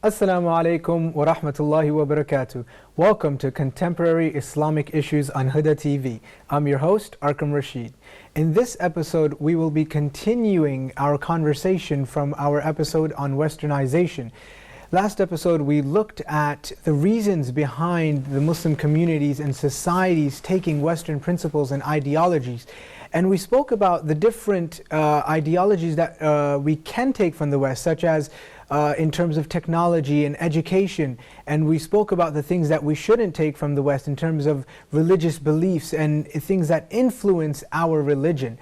Assalamu alaikum wa rahmatullahi wa barakatuh. Welcome to Contemporary Islamic Issues on Huda TV. I'm your host, Arkham Rashid. In this episode, we will be continuing our conversation from our episode on westernization. Last episode, we looked at the reasons behind the Muslim communities and societies taking Western principles and ideologies. And we spoke about the different ideologies that we can take from the West, such as in terms of technology and education. And we spoke about the things that we shouldn't take from the West in terms of religious beliefs and things that influence our religion.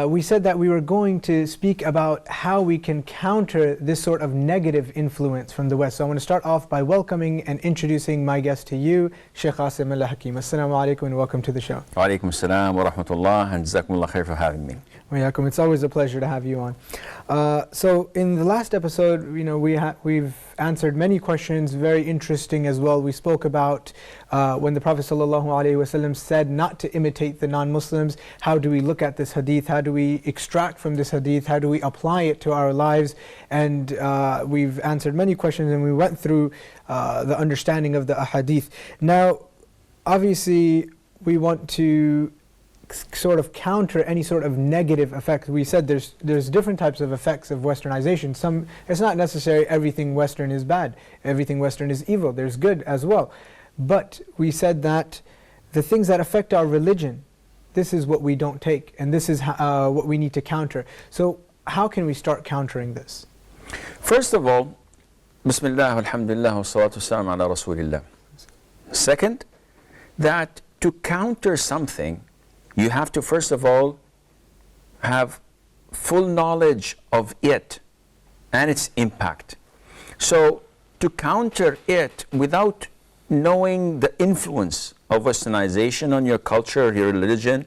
We said that we were going to speak about how we can counter this sort of negative influence from the West. So I want to start off by welcoming and introducing my guest to you, Sheikh Asim Al-Hakim. Assalamu alaikum and welcome to the show. Wa alaikum assalam wa rahmatullah, and jazakumullah khair for having me. It's always a pleasure to have you on. So in the last episode, we've answered many questions, very interesting as well. We spoke about when the Prophet ﷺ said not to imitate the non-Muslims. How do we look at this hadith? How do we extract from this hadith? How do we apply it to our lives? And we've answered many questions, and we went through the understanding of the ahadith. Now, obviously, we want to sort of counter any sort of negative effect. We said there's different types of effects of westernization. It's not necessary everything Western is bad, everything Western is evil. There's good as well. But we said that the things that affect our religion, this is what we don't take, and this is what we need to counter. So how can we start countering this? First of all, Bismillah, alhamdulillah, wa salatu wassalam ala Rasulillah. Second, that to counter something, you have to first of all have full knowledge of it and its impact. So to counter it without knowing the influence of westernization on your culture, your religion,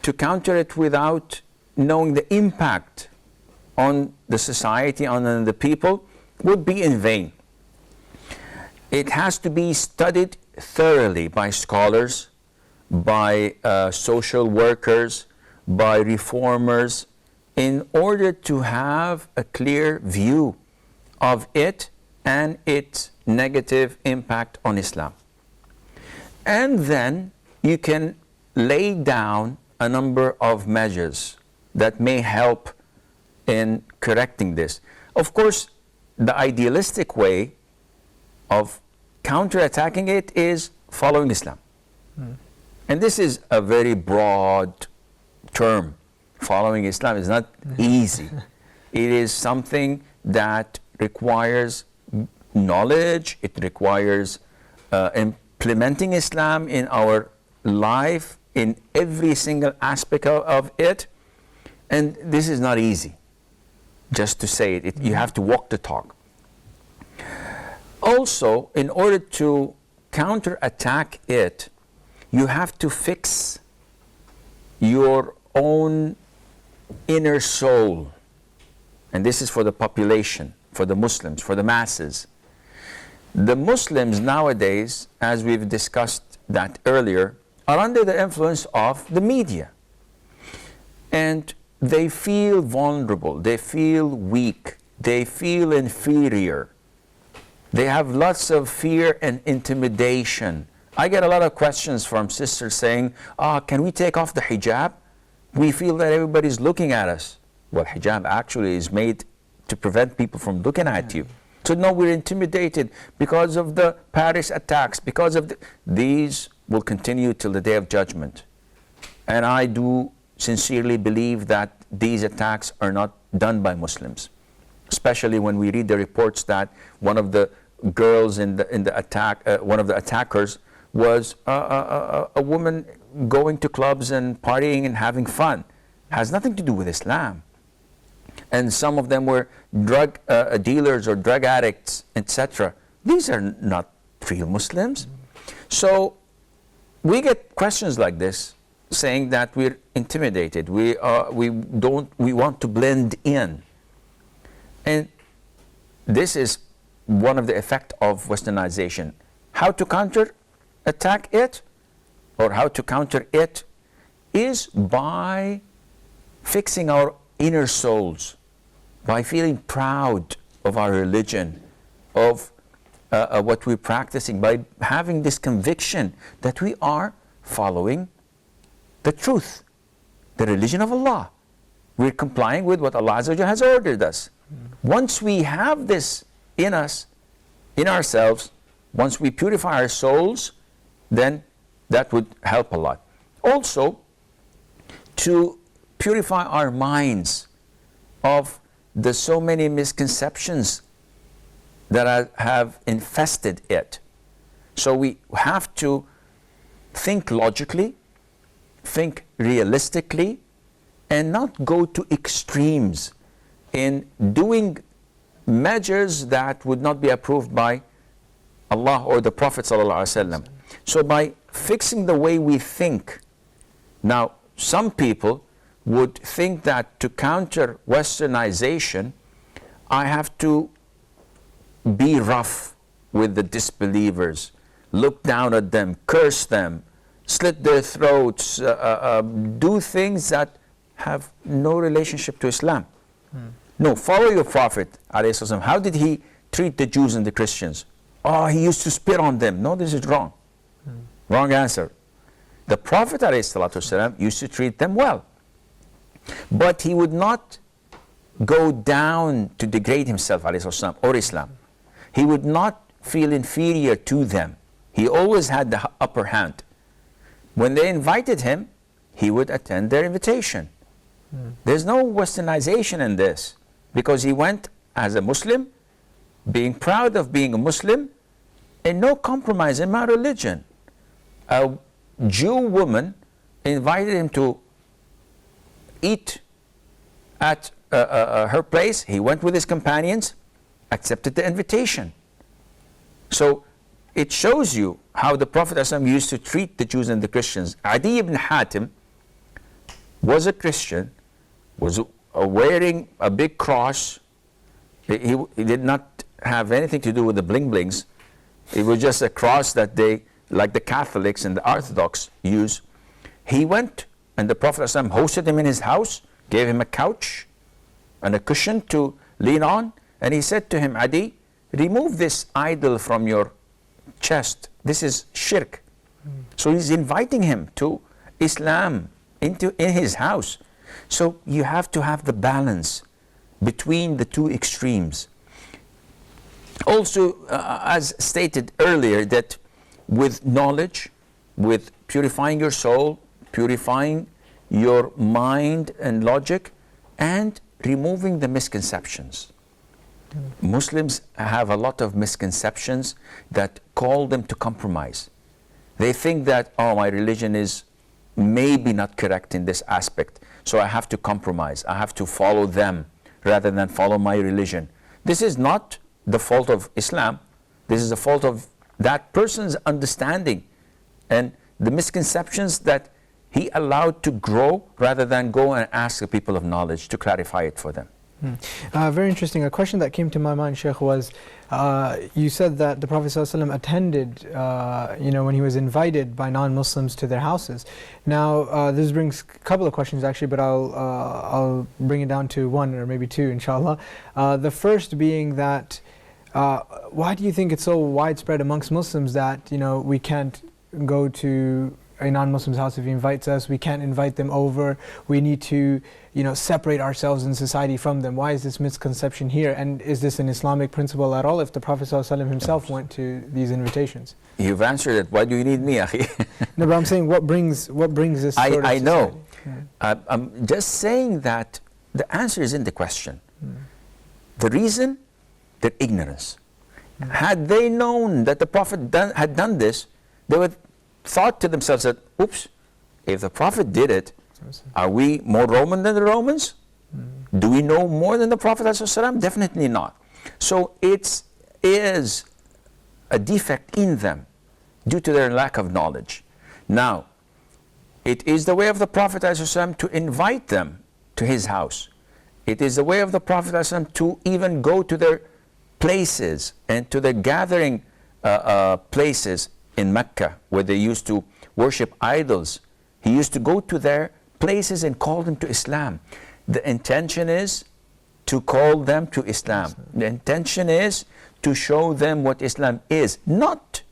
to counter it without knowing the impact on the society, on the people, would be in vain. It has to be studied thoroughly by scholars, by social workers, by reformers, in order to have a clear view of it and its negative impact on Islam. And then you can lay down a number of measures that may help in correcting this. Of course, the idealistic way of counterattacking it is following Islam. And this is a very broad term. Following Islam is not easy. It is something that requires knowledge. It requires implementing Islam in our life, in every single aspect of it. And this is not easy, just to say it. You have to walk the talk. Also, in order to counterattack it, you have to fix your own inner soul. And this is for the population, for the Muslims, for the masses. The Muslims nowadays, as we've discussed that earlier, are under the influence of the media. And they feel vulnerable, they feel weak, they feel inferior. They have lots of fear and intimidation. I get a lot of questions from sisters saying, can we take off the hijab? We feel that everybody's looking at us. Well, hijab actually is made to prevent people from looking at you. So no, we're intimidated because of the Paris attacks, because of these will continue till the day of judgment. And I do sincerely believe that these attacks are not done by Muslims, especially when we read the reports that one of the girls in the attack, one of the attackers, was a woman going to clubs and partying and having fun. It has nothing to do with Islam. And some of them were drug dealers or drug addicts, etc. These are not real Muslims. So we get questions like this saying that we're intimidated. We want to blend in. And this is one of the effects of westernization. How to counterattack it, or how to counter it, is by fixing our inner souls, by feeling proud of our religion, of what we're practicing, by having this conviction that we are following the truth, the religion of Allah. We're complying with what Allah Azza wa Jalla has ordered us. Once we have this in us, in ourselves, once we purify our souls, then that would help a lot. Also, to purify our minds of the so many misconceptions that have infested it. So we have to think logically, think realistically, and not go to extremes in doing measures that would not be approved by Allah or the Prophet ﷺ. So by fixing the way we think, now some people would think that to counter westernization, I have to be rough with the disbelievers, look down at them, curse them, slit their throats, do things that have no relationship to Islam. No, follow your Prophet ﷺ. How did he treat the Jews and the Christians? Oh, he used to spit on them. No, this is wrong. Wrong answer. The Prophet ﷺ used to treat them well. But he would not go down to degrade himself ﷺ, or Islam. He would not feel inferior to them. He always had the upper hand. When they invited him, he would attend their invitation. There's no westernization in this, because he went as a Muslim, being proud of being a Muslim, and no compromise in my religion. A Jew woman invited him to eat at her place. He went with his companions, accepted the invitation. So it shows you how the Prophet ﷺ used to treat the Jews and the Christians. Adi ibn Hatim was a Christian, was wearing a big cross. He did not have anything to do with the bling blings. It was just a cross that they, like the Catholics and the Orthodox, use. He went, and the Prophet ﷺ hosted him in his house, gave him a couch and a cushion to lean on, and he said to him, Adi, remove this idol from your chest. This is shirk. So he's inviting him to Islam in his house. So you have to have the balance between the two extremes. Also, as stated earlier, that with knowledge, with purifying your soul, purifying your mind and logic, and removing the misconceptions. Muslims have a lot of misconceptions that call them to compromise. They think that, oh, my religion is maybe not correct in this aspect, so I have to compromise. I have to follow them rather than follow my religion. This is not the fault of Islam. This is the fault of that person's understanding and the misconceptions that he allowed to grow, rather than go and ask the people of knowledge to clarify it for them. Very interesting. A question that came to my mind, Sheikh, was you said that the Prophet ﷺ attended, when he was invited by non-Muslims to their houses. Now, this brings a couple of questions actually, but I'll bring it down to one or maybe two, inshallah. The first being that, why do you think it's so widespread amongst Muslims that we can't go to a non-Muslim's house if he invites us, we can't invite them over, we need to separate ourselves in society from them? Why is this misconception here, and is this an Islamic principle at all if the Prophet ﷺ himself went to these invitations? You've answered it. Why do you need me, akhi? No, but I'm saying what brings this sort of I know. Yeah. I'm just saying that the answer is in the question. The reason, their ignorance. Had they known that the Prophet had done this, they would thought to themselves that, oops, if the Prophet did it, are we more Roman than the Romans? Do we know more than the Prophet ﷺ? Definitely not. So it is a defect in them due to their lack of knowledge. Now, it is the way of the Prophet ﷺ to invite them to his house. It is the way of the Prophet ﷺ to even go to their places and to their gathering places in Mecca, where they used to worship idols. He used to go to their places and call them to Islam. The intention is to call them to Islam. The intention is to show them what Islam is, not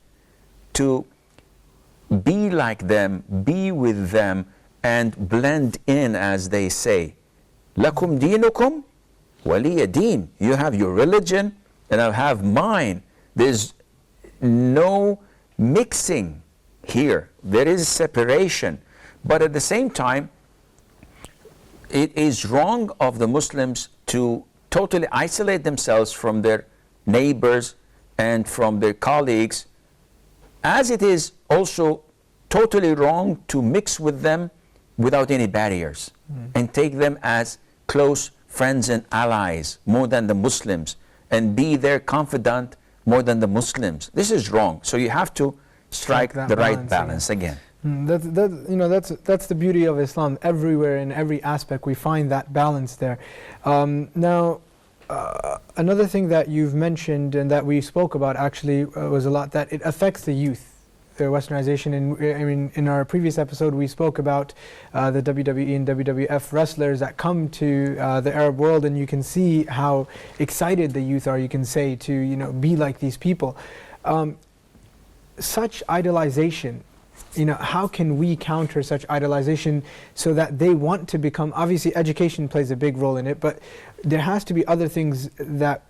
to be like them, be with them, and blend in, as they say. Lakum dinukum waliya din. You have your religion and I have mine. There's no mixing here. There is separation. But at the same time, it is wrong of the Muslims to totally isolate themselves from their neighbors and from their colleagues, as it is also totally wrong to mix with them without any barriers and take them as close friends and allies more than the Muslims and be their confidant more than the Muslims. This is wrong. So you have to strike the right balance again. That's the beauty of Islam. Everywhere, in every aspect, we find that balance there. Now, another thing that you've mentioned and that we spoke about actually was a lot, that it affects the youth, the westernization. And in our previous episode, we spoke about the WWE and WWF wrestlers that come to the Arab world, and you can see how excited the youth are, you can say, to be like these people. Such idolization, how can we counter such idolization so that they want to become, obviously education plays a big role in it, but there has to be other things that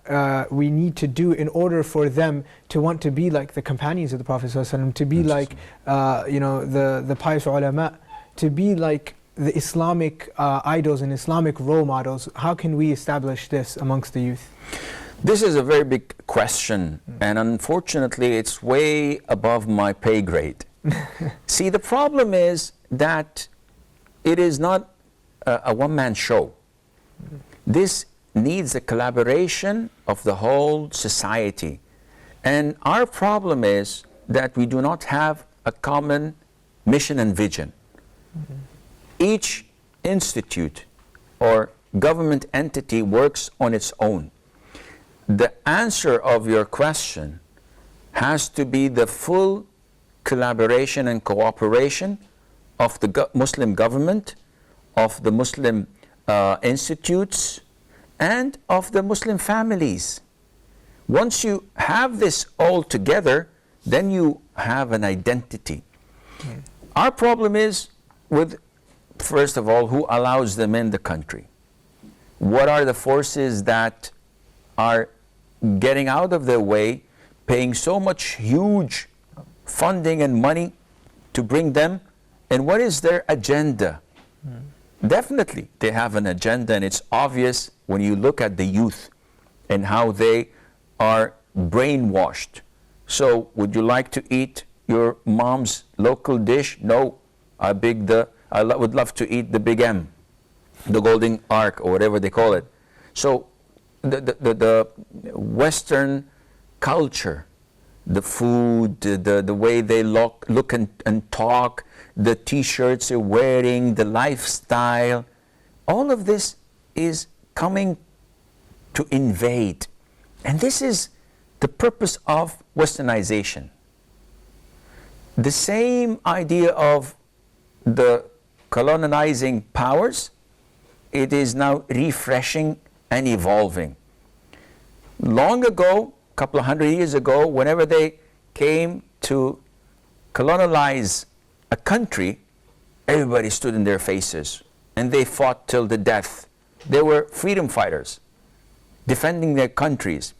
we need to do in order for them to want to be like the companions of the Prophet ﷺ, to be like the pious ulama, to be like the Islamic idols and Islamic role models. How can we establish this amongst the youth? This is a very big question, and unfortunately it's way above my pay grade. See, the problem is that it is not a one-man show. This needs a collaboration of the whole society. And our problem is that we do not have a common mission and vision. Each institute or government entity works on its own. The answer of your question has to be the full collaboration and cooperation of the Muslim government, of the Muslim institutes, and of the Muslim families. Once you have this all together, then you have an identity. Our problem is with, first of all, who allows them in the country? What are the forces that are getting out of their way, paying so much huge funding and money to bring them, and what is their agenda? Definitely they have an agenda, and it's obvious when you look at the youth and how they are brainwashed. So would you like to eat your mom's local dish? No, I would love to eat the Big M, the Golden Ark, or whatever they call it. So the Western culture, the food, the way they look and talk, the t-shirts they're wearing, the lifestyle, all of this is coming to invade. And this is the purpose of westernization. The same idea of the colonizing powers, it is now refreshing and evolving. Long ago, a couple of hundred years ago, whenever they came to colonize a country, everybody stood in their faces and they fought till the death. They were freedom fighters defending their countries.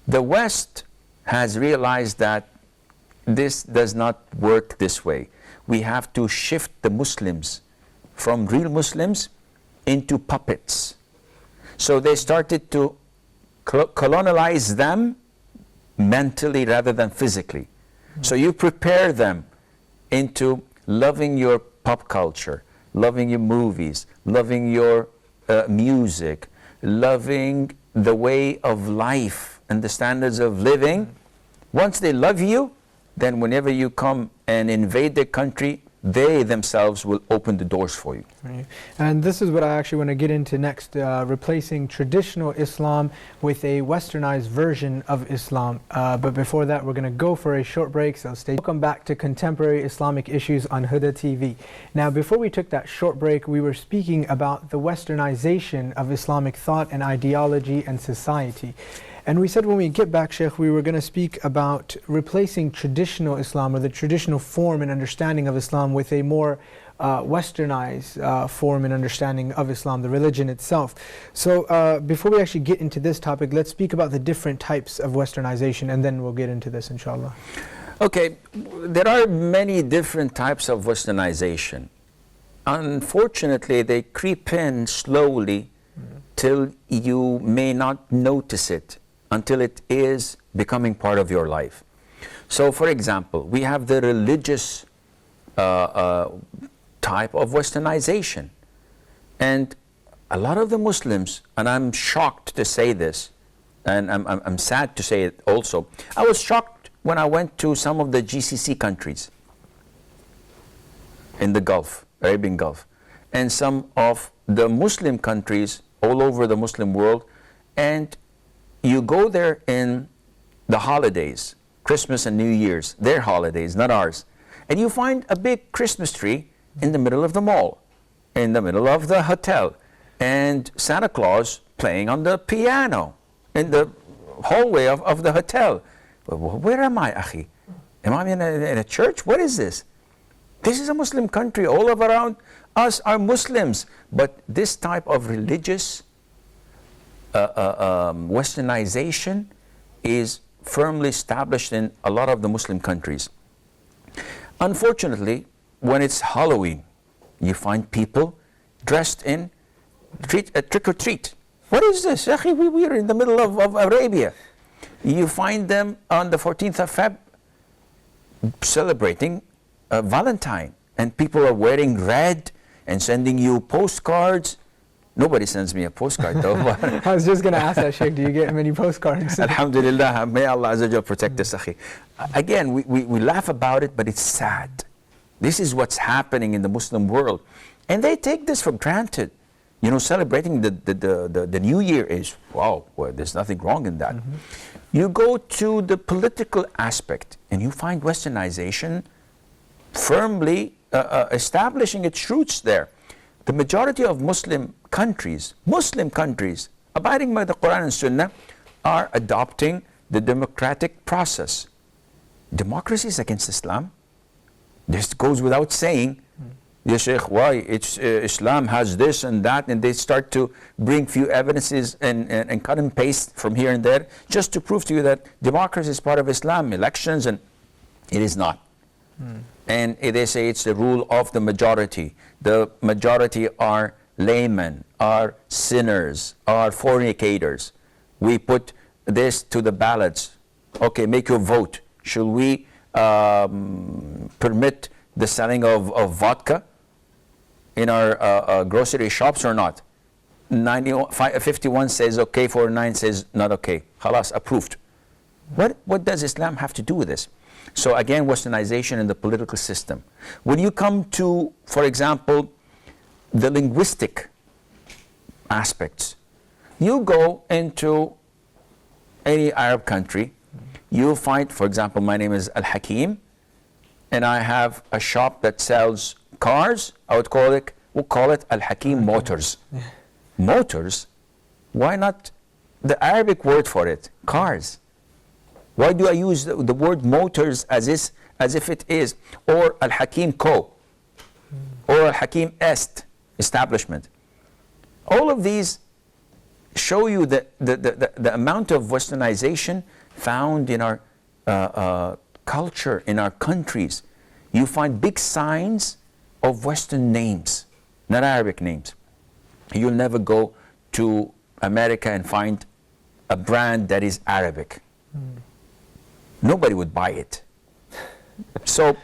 The West has realized that this does not work this way. We have to shift the Muslims from real Muslims into puppets. So they started to colonize them mentally rather than physically. So you prepare them into loving your pop culture, loving your movies, loving your music, loving the way of life and the standards of living. Once they love you, then whenever you come and invade their country, they themselves will open the doors for you. Right. And this is what I actually want to get into next, replacing traditional Islam with a westernized version of Islam. But before that, we're going to go for a short break, so stay. Welcome back to Contemporary Islamic Issues on Huda TV. Now, before we took that short break, we were speaking about the westernization of Islamic thought and ideology and society. And we said when we get back, Sheikh, we were going to speak about replacing traditional Islam or the traditional form and understanding of Islam with a more westernized form and understanding of Islam, the religion itself. So before we actually get into this topic, let's speak about the different types of westernization, and then we'll get into this, inshallah. Okay, there are many different types of westernization. Unfortunately, they creep in slowly till you may not notice it, until it is becoming part of your life. So, for example, we have the religious type of westernization. And a lot of the Muslims, and I'm shocked to say this, and I'm sad to say it also, I was shocked when I went to some of the GCC countries in the Gulf, Arabian Gulf, and some of the Muslim countries all over the Muslim world, and you go there in the holidays, Christmas and New Year's, their holidays, not ours, and you find a big Christmas tree in the middle of the mall, in the middle of the hotel, and Santa Claus playing on the piano in the hallway of the hotel. Where am I, Akhi? Am I in a church? What is this? This is a Muslim country. All of around us are Muslims. But this type of religious westernization is firmly established in a lot of the Muslim countries. Unfortunately, when it's Halloween, you find people dressed in trick or treat. What is this? Akhi, we are in the middle of Arabia. You find them on the 14th of Feb celebrating Valentine, and people are wearing red and sending you postcards. Nobody sends me a postcard though. I was just going to ask that, Sheikh, do you get many postcards? Alhamdulillah, may Allah Azza wa Jal protect us, Akhi. Again, we laugh about it, but it's sad. This is what's happening in the Muslim world. And they take this for granted. You know, celebrating the New Year is, wow, well, there's nothing wrong in that. You go to the political aspect and you find westernization firmly establishing its roots there. The majority of Muslim countries, abiding by the Quran and Sunnah, are adopting the democratic process. Democracy is against Islam. This goes without saying. Yes, Sheikh, why? Islam has this and that, and they start to bring few evidences and cut and paste from here and there just to prove to you that democracy is part of Islam, elections, and it is not. And they say it's the rule of the majority. The majority are laymen, are sinners, are fornicators. We put this to the ballots. Okay, make your vote. Should we permit the selling of vodka in our grocery shops or not? 51 says okay, 49 says not okay. Khalas, approved. What does Islam have to do with this? So again, westernization in the political system. When you come to, for example, the linguistic aspects, you go into any Arab country, you'll find, for example, my name is Al-Hakim, and I have a shop that sells cars. We'll call it Al-Hakim Motors. Motors? Why not the Arabic word for it? Cars. Why do I use the word motors as if it is, or Al-Hakim Co, or Al-Hakim Est establishment? All of these show you the amount of westernization found in our culture, in our countries. You find big signs of Western names, not Arabic names. You'll never go to America and find a brand that is Arabic. Nobody would buy it. So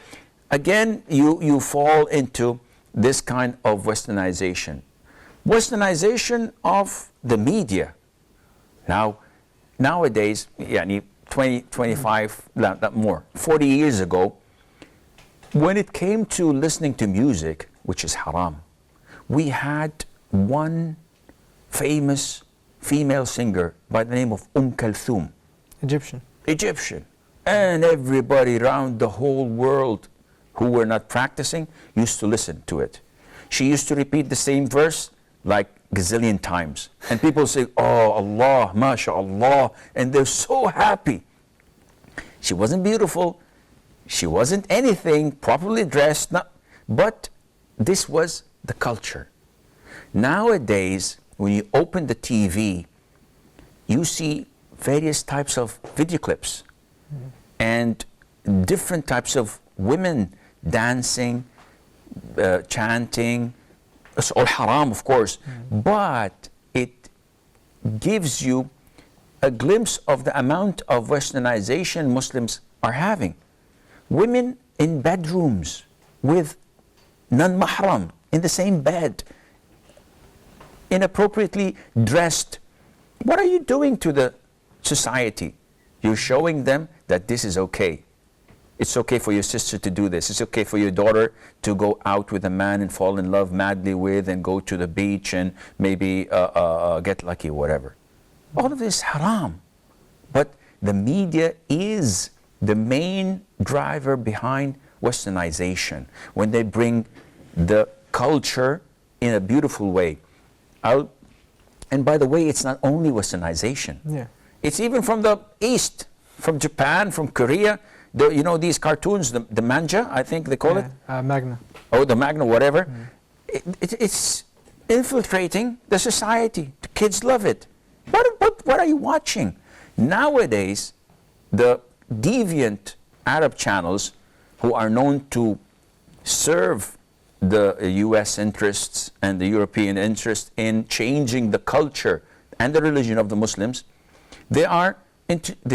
again, you fall into this kind of westernization. Westernization of the media. Nowadays, 20, 25, more, 40 years ago, when it came to listening to music, which is haram, we had one famous female singer by the name of Kulthum. Egyptian. And everybody around the whole world who were not practicing used to listen to it. She used to repeat the same verse like gazillion times. And people say, oh, Allah, mashallah, and they're so happy. She wasn't beautiful. She wasn't anything, properly dressed, but this was the culture. Nowadays, when you open the TV, you see various types of video clips and different types of women dancing, chanting. It's all haram, of course, but it gives you a glimpse of the amount of westernization Muslims are having. Women in bedrooms with non-mahram in the same bed, inappropriately dressed. What are you doing to the society? You're showing them that this is okay. It's okay for your sister to do this. It's okay for your daughter to go out with a man and fall in love madly with and go to the beach and maybe get lucky or whatever. All of this haram. But the media is the main driver behind westernization when they bring the culture in a beautiful way. And by the way, it's not only westernization. Yeah. It's even from the East, from Japan, from Korea. You know these cartoons, the manga, I think they call it? Magna. Oh, the Magna, whatever. It's infiltrating the society. The kids love it. What are you watching? Nowadays, the deviant Arab channels who are known to serve the US interests and the European interests in changing the culture and the religion of the Muslims, they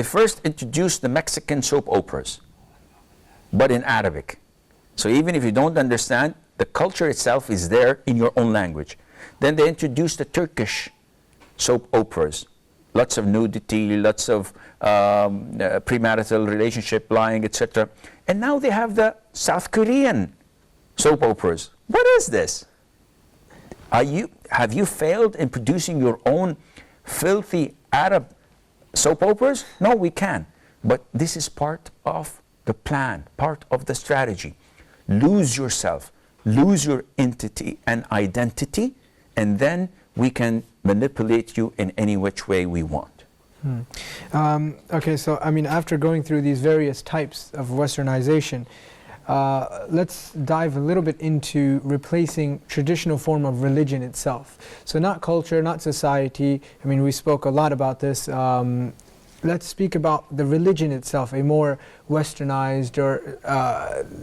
first introduced the Mexican soap operas, but in Arabic. So even if you don't understand, the culture itself is there in your own language. Then they introduced the Turkish soap operas, lots of nudity, lots of premarital relationship, lying, etc. And now they have the South Korean soap operas. What is this? Have you failed in producing your own filthy Arab soap operas? No, we can. But this is part of the plan, part of the strategy. Lose yourself, lose your entity and identity, and then we can manipulate you in any which way we want. Okay, so I mean, after going through these various types of westernization, let's dive a little bit into replacing traditional form of religion itself. So not culture, not society. I mean, we spoke a lot about this. Let's speak about the religion itself, a more westernized or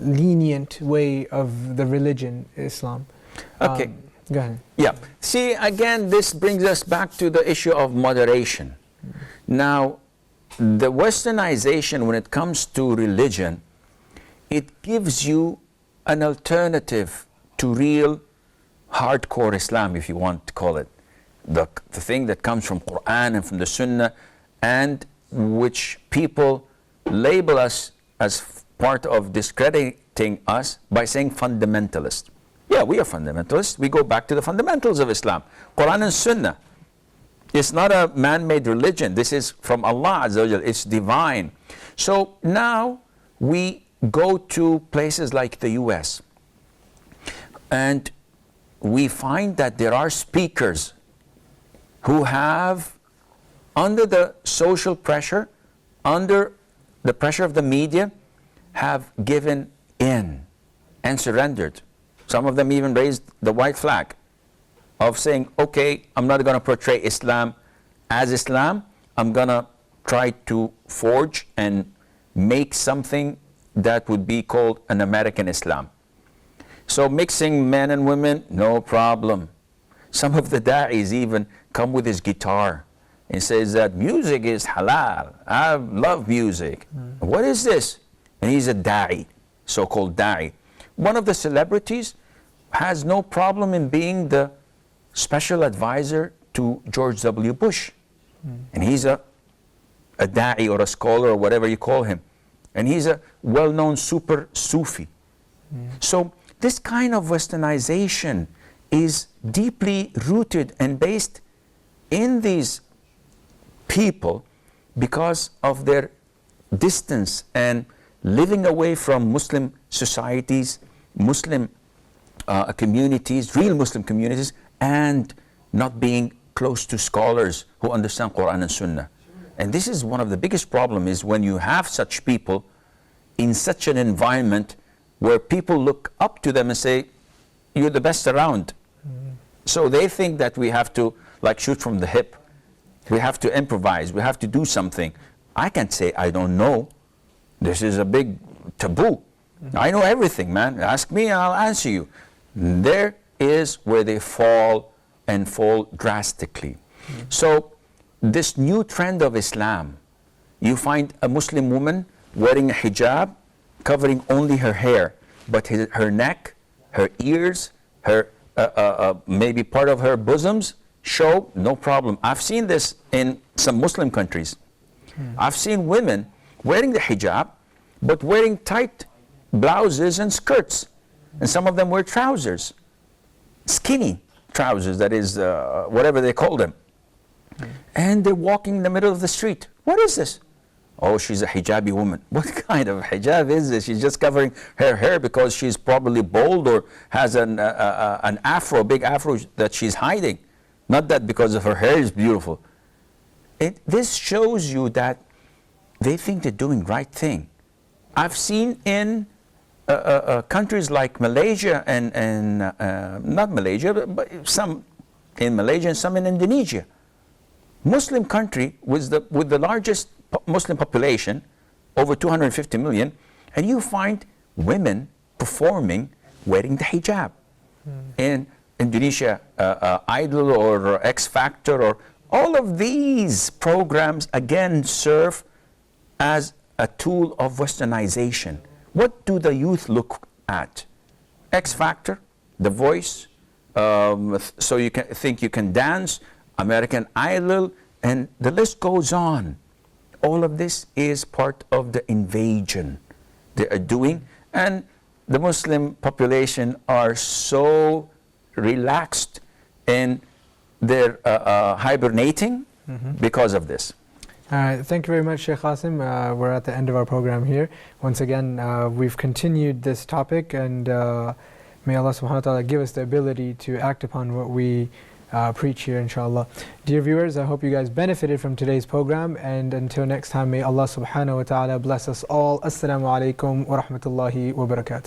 lenient way of the religion, Islam. Okay. Go ahead. Yeah. See, again, this brings us back to the issue of moderation. Now, the westernization, when it comes to religion, it gives you an alternative to real hardcore Islam, if you want to call it. The thing that comes from Quran and from the Sunnah, and which people label us as part of discrediting us by saying fundamentalist. Yeah, we are fundamentalists. We go back to the fundamentals of Islam. Quran and Sunnah. It's not a man-made religion. This is from Allah Azza wa Jal. It's divine. So now we go to places like the US and we find that there are speakers who have, under the social pressure, under the pressure of the media, have given in and surrendered. Some of them even raised the white flag of saying, okay, I'm not going to portray Islam as Islam. I'm going to try to forge and make something that would be called an American Islam. So mixing men and women, no problem. Some of the da'is even come with his guitar and says that music is halal. I love music. What is this? And he's a da'i, so-called da'i. One of the celebrities has no problem in being the special advisor to George W. Bush. And he's a da'i or a scholar or whatever you call him. And he's a well-known super Sufi. So this kind of westernization is deeply rooted and based in these people because of their distance and living away from Muslim societies, Muslim communities, real Muslim communities, and not being close to scholars who understand Quran and Sunnah. And this is one of the biggest problems, is when you have such people in such an environment where people look up to them and say, you're the best around. So they think that we have to like shoot from the hip. We have to improvise. We have to do something. I can't say I don't know. This is a big taboo. I know everything, man. Ask me, I'll answer you. There is where they fall and fall drastically. So this new trend of Islam, you find a Muslim woman wearing a hijab, covering only her hair, but her neck, her ears, her maybe part of her bosoms show, no problem. I've seen this in some Muslim countries. I've seen women wearing the hijab, but wearing tight blouses and skirts. And some of them wear trousers, skinny trousers, that is, whatever they call them. And they're walking in the middle of the street. What is this? Oh, she's a hijabi woman. What kind of hijab is this? She's just covering her hair because she's probably bald or has an afro, big afro that she's hiding. Not that because of her hair is beautiful. This shows you that they think they're doing right thing. I've seen in countries like Malaysia and not Malaysia, but some in Malaysia and some in Indonesia. Muslim country with the largest Muslim population, over 250 million, and you find women performing wearing the hijab. In Indonesia, Idol or X Factor, or all of these programs again serve as a tool of westernization. What do the youth look at? X Factor, The Voice, so you can think you can dance, American Idol, and the list goes on. All of this is part of the invasion they are doing, and the Muslim population are so relaxed in their hibernating because of this. All right, thank you very much, Sheikh Qasim. We're at the end of our program here. Once again, we've continued this topic, and may Allah subhanahu wa ta'ala give us the ability to act upon what we preach here, inshallah. Dear viewers, I hope you guys benefited from today's program, and until next time, may Allah subhanahu wa ta'ala bless us all. Assalamu alaikum wa rahmatullahi wa barakatuh.